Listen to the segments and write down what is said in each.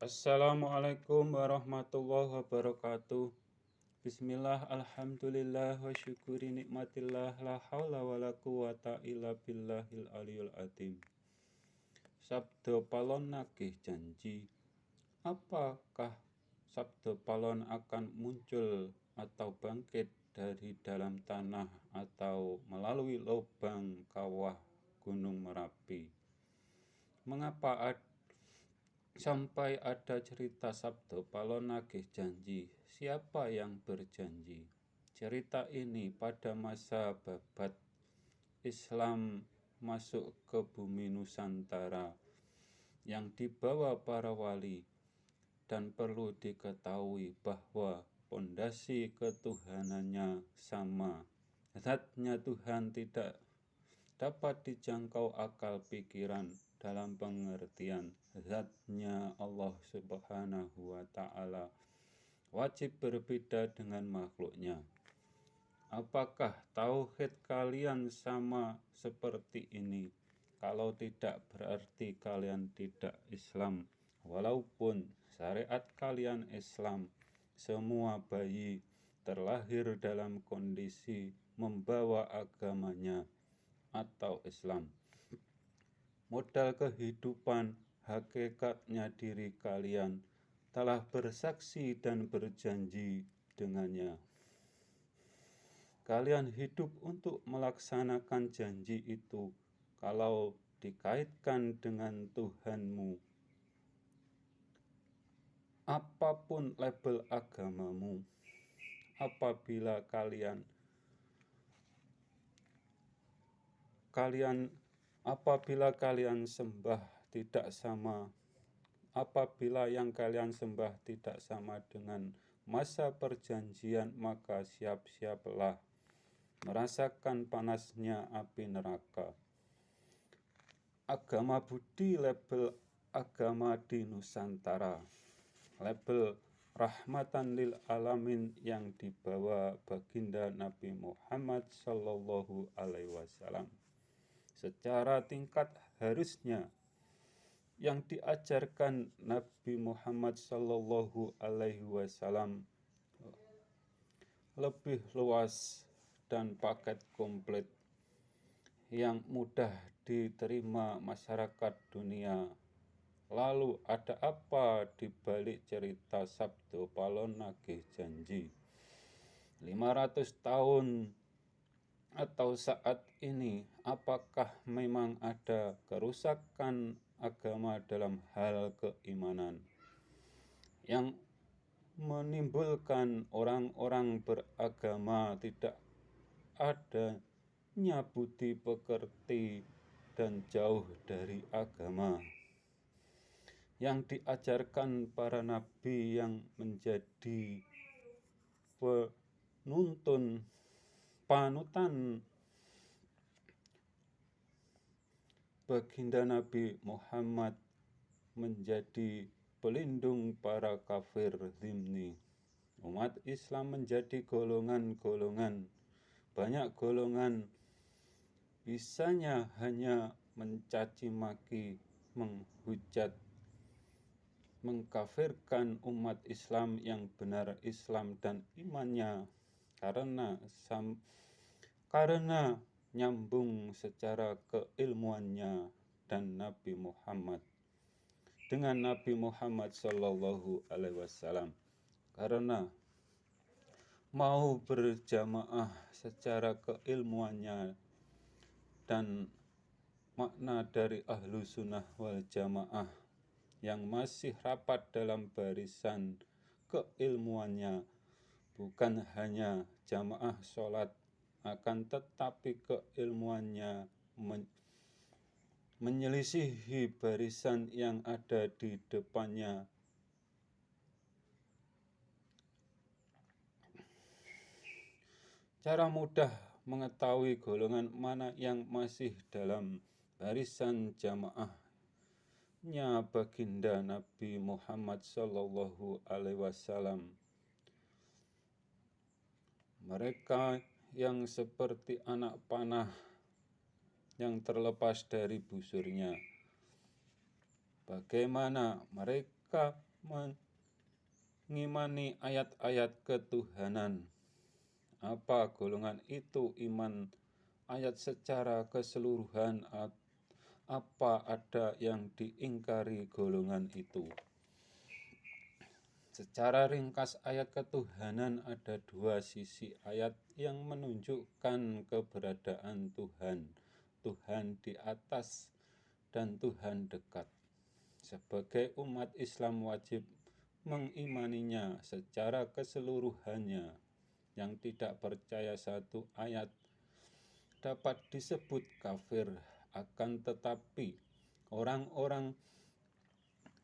Assalamualaikum warahmatullahi wabarakatuh. Bismillah, alhamdulillah, wa syukuri nikmatillah, la haula wa la quwata illa billahil aliyul azim. Sabda palon nagih janji. Apakah sabda palon akan muncul atau bangkit dari dalam tanah atau melalui lubang kawah Gunung Merapi? Mengapa sampai ada cerita sabda palon nagih janji? Siapa yang berjanji? Cerita ini pada masa babat Islam masuk ke bumi Nusantara yang dibawa para wali, dan perlu diketahui bahwa pondasi ketuhanannya sama. Zatnya Tuhan tidak dapat dijangkau akal pikiran dalam pengertian zatnya Allah Subhanahu wa Ta'ala wajib berbeda dengan makhluknya. Apakah tauhid kalian sama seperti ini? Kalau tidak, berarti kalian tidak Islam. Walaupun syariat kalian Islam, semua bayi terlahir dalam kondisi membawa agamanya atau Islam. Modal kehidupan hakikatnya diri kalian telah bersaksi dan berjanji dengannya. Kalian hidup untuk melaksanakan janji itu. Kalau dikaitkan dengan Tuhanmu, apapun label agamamu, apabila kalian sembah tidak sama, apabila yang kalian sembah tidak sama dengan masa perjanjian, maka siap-siaplah merasakan panasnya api neraka. Agama Budi label agama di Nusantara, label rahmatan lil alamin yang dibawa baginda Nabi Muhammad Sallallahu Alaihi Wasallam. Secara tingkat harusnya yang diajarkan Nabi Muhammad Sallallahu Alaihi Wasallam lebih luas dan paket komplit yang mudah diterima masyarakat dunia. Lalu ada apa di balik cerita sabda palon nagih janji? 500 tahun atau saat ini, apakah memang ada kerusakan agama dalam hal keimanan yang menimbulkan orang-orang beragama tidak adanya budi pekerti dan jauh dari agama yang diajarkan para nabi yang menjadi panutan baginda Nabi Muhammad, menjadi pelindung para kafir zimni. Umat Islam menjadi golongan-golongan. Banyak golongan bisanya hanya mencaci maki, menghujat, mengkafirkan umat Islam yang benar Islam dan imannya karena nyambung secara keilmuannya dan Nabi Muhammad dengan Nabi Muhammad Sallallahu Alaihi Wasallam, karena mau berjamaah secara keilmuannya dan makna dari ahlu sunnah wal jamaah yang masih rapat dalam barisan keilmuannya, bukan hanya jamaah sholat, akan tetapi keilmuannya menyelisihi barisan yang ada di depannya. Cara mudah mengetahui golongan mana yang masih dalam barisan jamaahnya baginda Nabi Muhammad Sallallahu Alaihi Wasallam. Mereka yang seperti anak panah yang terlepas dari busurnya. Bagaimana mereka mengimani ayat-ayat ketuhanan. Apa golongan itu iman ayat secara keseluruhan? Apa ada yang diingkari golongan itu? Secara ringkas, ayat ketuhanan ada dua sisi ayat yang menunjukkan keberadaan Tuhan. Tuhan di atas dan Tuhan dekat. Sebagai umat Islam wajib mengimaninya secara keseluruhannya. Yang tidak percaya satu ayat dapat disebut kafir. Akan tetapi orang-orang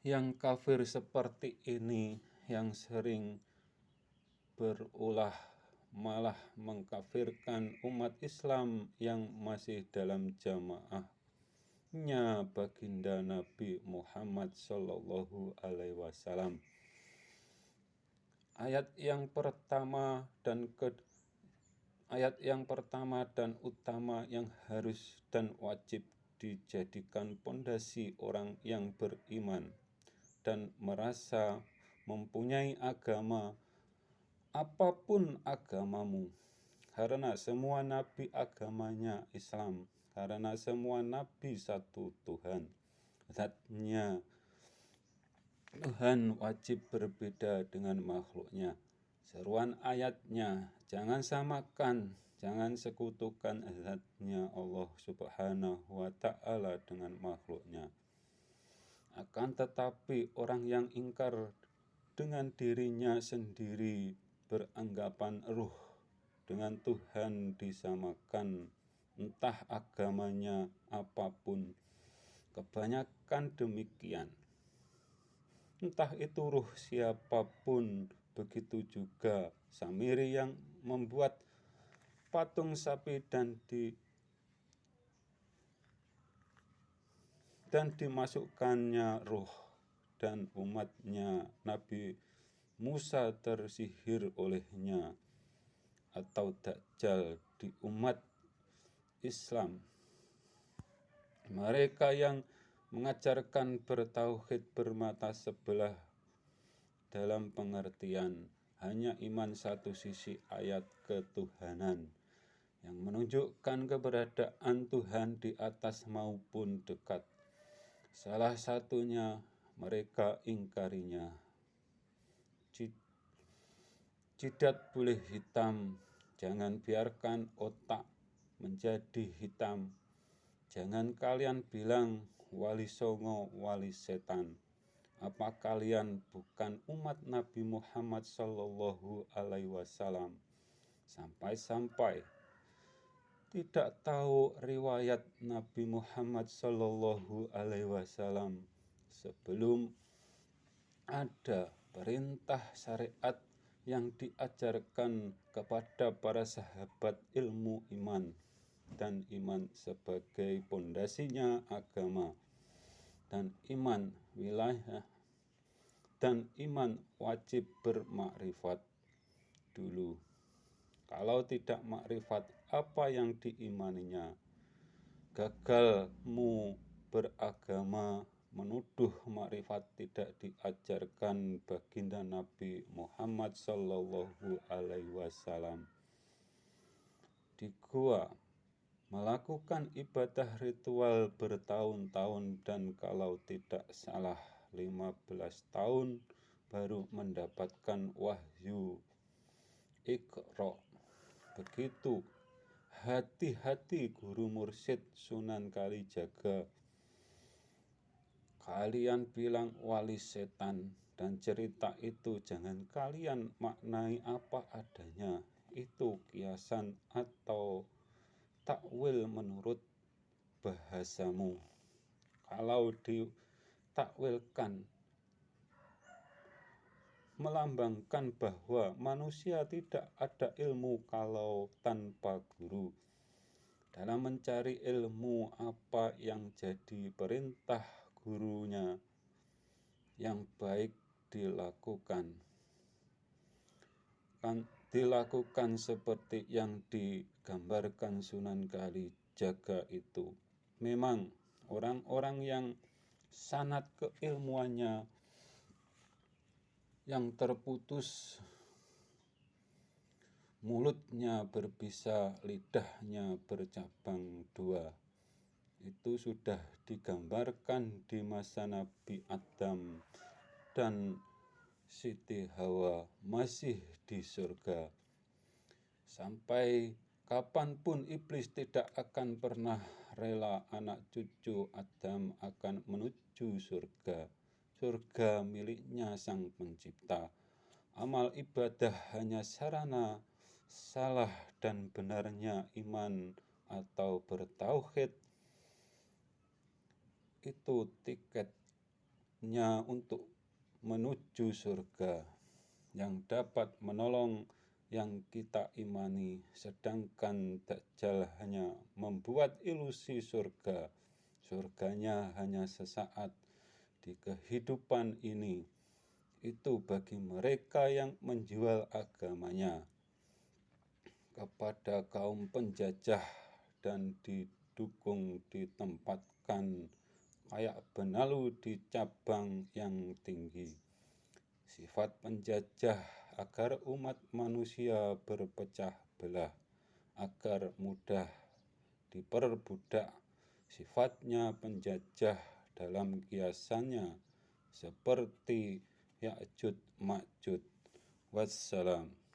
yang kafir seperti ini yang sering berulah malah mengkafirkan umat Islam yang masih dalam jamaahnya baginda Nabi Muhammad Sallallahu Alaihi Wasallam. Ayat yang pertama dan utama yang harus dan wajib dijadikan pondasi orang yang beriman dan merasa mempunyai agama, apapun agamamu, karena semua nabi agamanya Islam, karena semua nabi satu Tuhan. Zatnya Tuhan wajib berbeda dengan makhluknya. Seruan ayatnya, jangan samakan, jangan sekutukan zatnya Allah Subhanahu wa Ta'ala dengan makhluknya. Akan tetapi orang yang ingkar dengan dirinya sendiri beranggapan ruh dengan Tuhan disamakan, entah agamanya apapun. Kebanyakan demikian. Entah itu ruh siapapun, begitu juga Samiri yang membuat patung sapi dan dimasukkannya ruh, dan umatnya Nabi Musa tersihir olehnya, atau Dajjal di umat Islam. Mereka yang mengajarkan bertauhid bermata sebelah dalam pengertian hanya iman satu sisi ayat ketuhanan yang menunjukkan keberadaan Tuhan di atas maupun dekat. Salah satunya mereka ingkarinya. Jidat boleh hitam, jangan biarkan otak menjadi hitam. Jangan kalian bilang wali songo, wali setan. Apa kalian bukan umat Nabi Muhammad Sallallahu Alaihi Wasallam? Sampai-sampai tidak tahu riwayat Nabi Muhammad Sallallahu Alaihi Wasallam sebelum ada perintah syariat yang diajarkan kepada para sahabat ilmu iman. Dan iman sebagai pondasinya agama, dan iman wilayah, dan iman wajib bermakrifat dulu. Kalau tidak makrifat apa yang diimaninya, gagalmu beragama menuduh makrifat tidak diajarkan baginda Nabi Muhammad Sallallahu Alaihi Wasallam. Di gua melakukan ibadah ritual bertahun-tahun, dan kalau tidak salah 15 tahun baru mendapatkan wahyu Iqra. Begitu hati-hati guru mursyid Sunan Kalijaga. Kalian bilang wali setan, dan cerita itu jangan kalian maknai apa adanya. Itu kiasan atau takwil menurut bahasamu. Kalau ditakwilkan melambangkan bahwa manusia tidak ada ilmu kalau tanpa guru. Dalam mencari ilmu, apa yang jadi perintah gurunya yang baik dilakukan. Dilakukan seperti yang digambarkan Sunan Kalijaga itu. Memang orang-orang yang sanad keilmuannya yang terputus, mulutnya berbisa, lidahnya bercabang dua. Itu sudah digambarkan di masa Nabi Adam dan Siti Hawa masih di surga. Sampai kapanpun iblis tidak akan pernah rela anak cucu Adam akan menuju surga. Surga miliknya Sang Pencipta. Amal ibadah hanya sarana salah dan benarnya iman atau bertauhid. Itu tiketnya untuk menuju surga yang dapat menolong yang kita imani, sedangkan Dajjal hanya membuat ilusi surga. Surganya hanya sesaat di kehidupan ini. Itu bagi mereka yang menjual agamanya kepada kaum penjajah dan ditempatkan kayak benalu di cabang yang tinggi. Sifat penjajah agar umat manusia berpecah belah, agar mudah diperbudak. Sifatnya penjajah dalam kiasannya seperti Ya'juj Ma'juj. Wassalam.